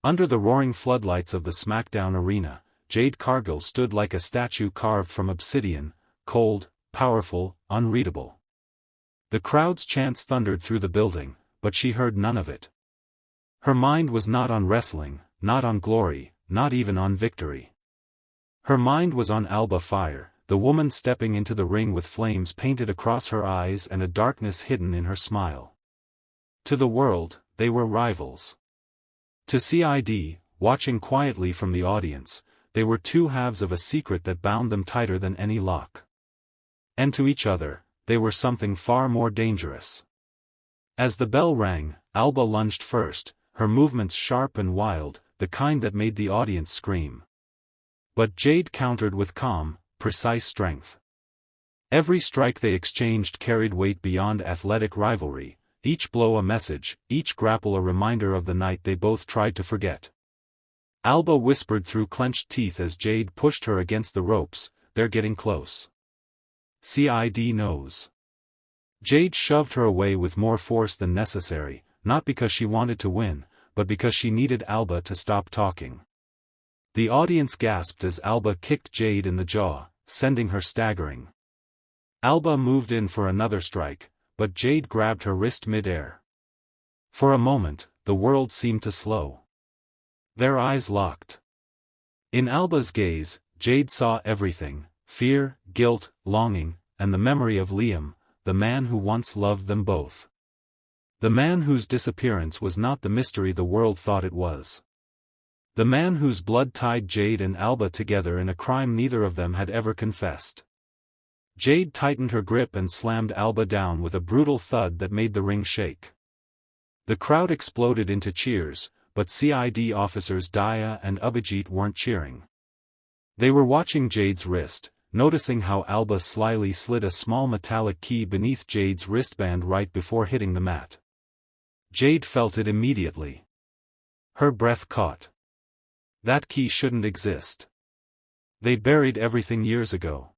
Under the roaring floodlights of the SmackDown arena, Jade Cargill stood like a statue carved from obsidian, cold, powerful, unreadable. The crowd's chants thundered through the building, but she heard none of it. Her mind was not on wrestling, not on glory, not even on victory. Her mind was on Alba Fyre, the woman stepping into the ring with flames painted across her eyes and a darkness hidden in her smile. To the world, they were rivals. To CID, watching quietly from the audience, they were two halves of a secret that bound them tighter than any lock. And to each other, they were something far more dangerous. As the bell rang, Alba lunged first, her movements sharp and wild, the kind that made the audience scream. But Jade countered with calm, precise strength. Every strike they exchanged carried weight beyond athletic rivalry, each blow a message, each grapple a reminder of the night they both tried to forget. Alba whispered through clenched teeth as Jade pushed her against the ropes, "They're getting close. CID knows." Jade shoved her away with more force than necessary, not because she wanted to win, but because she needed Alba to stop talking. The audience gasped as Alba kicked Jade in the jaw, sending her staggering. Alba moved in for another strike, but Jade grabbed her wrist mid-air. For a moment, the world seemed to slow. Their eyes locked. In Alba's gaze, Jade saw everything: fear, guilt, longing, and the memory of Liam, the man who once loved them both. The man whose disappearance was not the mystery the world thought it was. The man whose blood tied Jade and Alba together in a crime neither of them had ever confessed. Jade tightened her grip and slammed Alba down with a brutal thud that made the ring shake. The crowd exploded into cheers, but CID officers Daya and Abhijit weren't cheering. They were watching Jade's wrist, noticing how Alba slyly slid a small metallic key beneath Jade's wristband right before hitting the mat. Jade felt it immediately. Her breath caught. That key shouldn't exist. They buried everything years ago.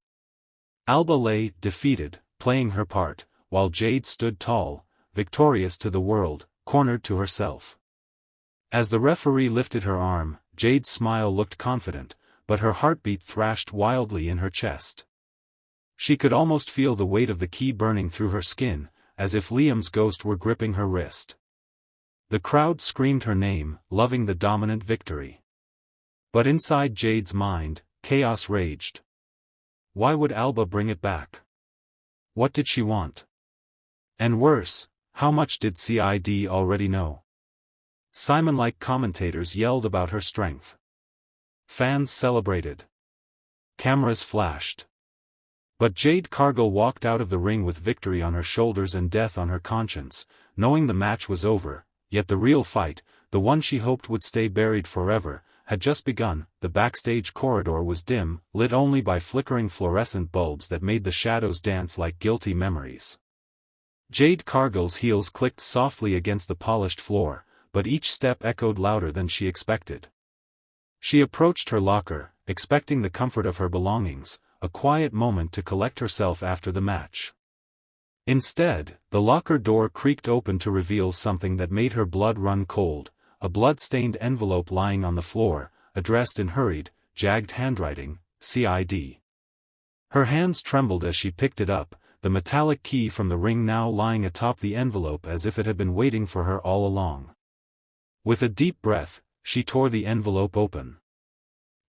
Alba lay, defeated, playing her part, while Jade stood tall, victorious to the world, cornered to herself. As the referee lifted her arm, Jade's smile looked confident, but her heartbeat thrashed wildly in her chest. She could almost feel the weight of the key burning through her skin, as if Liam's ghost were gripping her wrist. The crowd screamed her name, loving the dominant victory. But inside Jade's mind, chaos raged. Why would Alba bring it back? What did she want? And worse, how much did CID already know? Simon-like commentators yelled about her strength. Fans celebrated. Cameras flashed. But Jade Cargill walked out of the ring with victory on her shoulders and death on her conscience, knowing the match was over, yet the real fight, the one she hoped would stay buried forever, had just begun. The backstage corridor was dim, lit only by flickering fluorescent bulbs that made the shadows dance like guilty memories. Jade Cargill's heels clicked softly against the polished floor, but each step echoed louder than she expected. She approached her locker, expecting the comfort of her belongings, a quiet moment to collect herself after the match. Instead, the locker door creaked open to reveal something that made her blood run cold, a blood-stained envelope lying on the floor, addressed in hurried, jagged handwriting, CID. Her hands trembled as she picked it up, the metallic key from the ring now lying atop the envelope as if it had been waiting for her all along. With a deep breath, she tore the envelope open.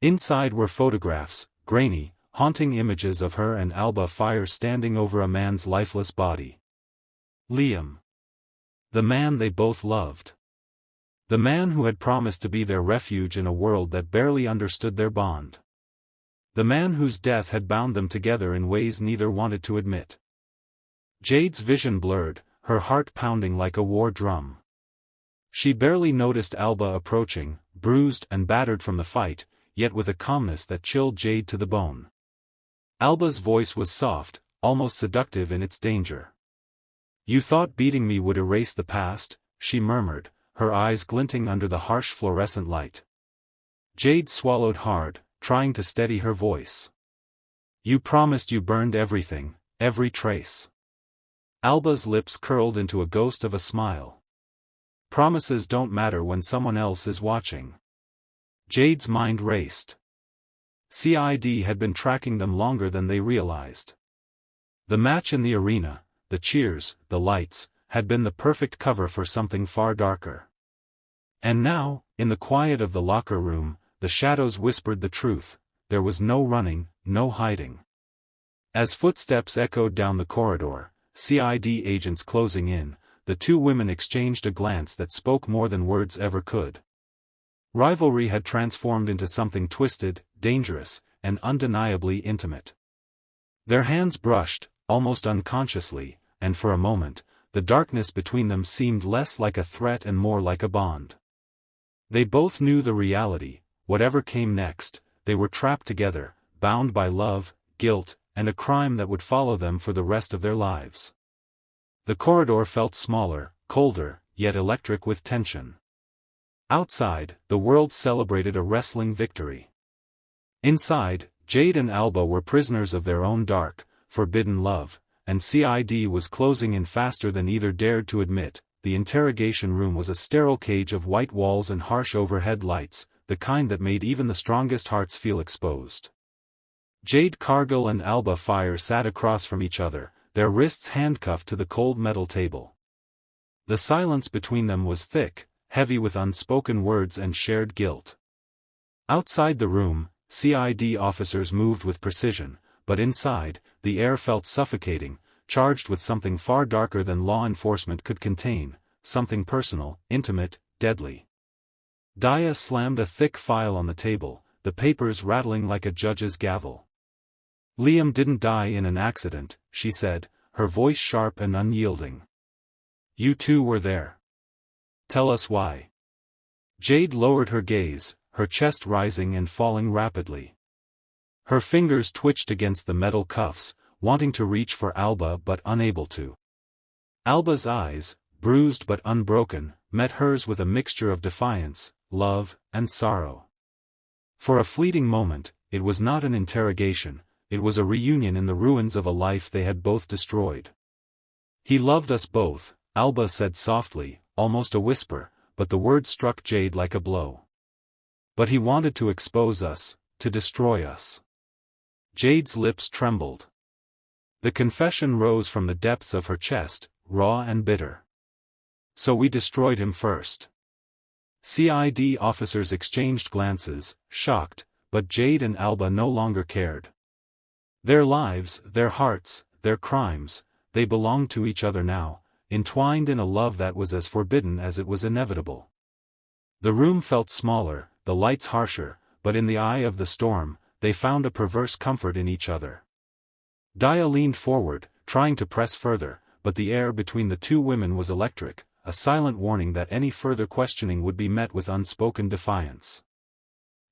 Inside were photographs, grainy, haunting images of her and Alba Fyre standing over a man's lifeless body. Liam. The man they both loved. The man who had promised to be their refuge in a world that barely understood their bond. The man whose death had bound them together in ways neither wanted to admit. Jade's vision blurred, her heart pounding like a war drum. She barely noticed Alba approaching, bruised and battered from the fight, yet with a calmness that chilled Jade to the bone. Alba's voice was soft, almost seductive in its danger. "You thought beating me would erase the past," she murmured, her eyes glinting under the harsh fluorescent light. Jade swallowed hard, trying to steady her voice. "You promised you burned everything, every trace." Alba's lips curled into a ghost of a smile. Promises don't matter when someone else is watching. Jade's mind raced. CID had been tracking them longer than they realized. The match in the arena, the cheers, the lights, had been the perfect cover for something far darker. And now, in the quiet of the locker room, the shadows whispered the truth. There was no running, no hiding. As footsteps echoed down the corridor, CID agents closing in, the two women exchanged a glance that spoke more than words ever could. Rivalry had transformed into something twisted, dangerous, and undeniably intimate. Their hands brushed, almost unconsciously, and for a moment, the darkness between them seemed less like a threat and more like a bond. They both knew the reality: whatever came next, they were trapped together, bound by love, guilt, and a crime that would follow them for the rest of their lives. The corridor felt smaller, colder, yet electric with tension. Outside, the world celebrated a wrestling victory. Inside, Jade and Alba were prisoners of their own dark, forbidden love, and CID was closing in faster than either dared to admit. The interrogation room was a sterile cage of white walls and harsh overhead lights, the kind that made even the strongest hearts feel exposed. Jade Cargill and Alba Fyre sat across from each other, their wrists handcuffed to the cold metal table. The silence between them was thick, heavy with unspoken words and shared guilt. Outside the room, CID officers moved with precision, but inside, the air felt suffocating, charged with something far darker than law enforcement could contain, something personal, intimate, deadly. Daya slammed a thick file on the table, the papers rattling like a judge's gavel. "Liam didn't die in an accident," she said, her voice sharp and unyielding. "You two were there. Tell us why." Jade lowered her gaze, her chest rising and falling rapidly. Her fingers twitched against the metal cuffs, wanting to reach for Alba but unable to. Alba's eyes, bruised but unbroken, met hers with a mixture of defiance, love, and sorrow. For a fleeting moment, it was not an interrogation, it was a reunion in the ruins of a life they had both destroyed. "He loved us both," Alba said softly, almost a whisper, but the word struck Jade like a blow. "But he wanted to expose us, to destroy us." Jade's lips trembled. The confession rose from the depths of her chest, raw and bitter. "So we destroyed him first." CID officers exchanged glances, shocked, but Jade and Alba no longer cared. Their lives, their hearts, their crimes, they belonged to each other now, entwined in a love that was as forbidden as it was inevitable. The room felt smaller, the lights harsher, but in the eye of the storm, they found a perverse comfort in each other. Daya leaned forward, trying to press further, but the air between the two women was electric, a silent warning that any further questioning would be met with unspoken defiance.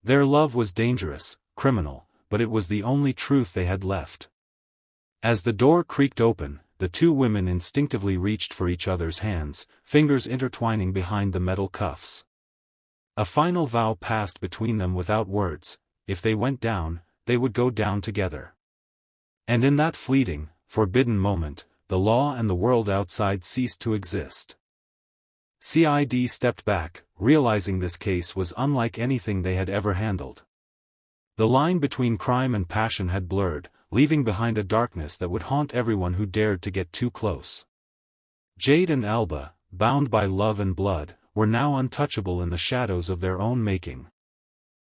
Their love was dangerous, criminal, but it was the only truth they had left. As the door creaked open, the two women instinctively reached for each other's hands, fingers intertwining behind the metal cuffs. A final vow passed between them without words: if they went down, they would go down together. And in that fleeting, forbidden moment, the law and the world outside ceased to exist. CID stepped back, realizing this case was unlike anything they had ever handled. The line between crime and passion had blurred, leaving behind a darkness that would haunt everyone who dared to get too close. Jade and Alba, bound by love and blood, were now untouchable in the shadows of their own making.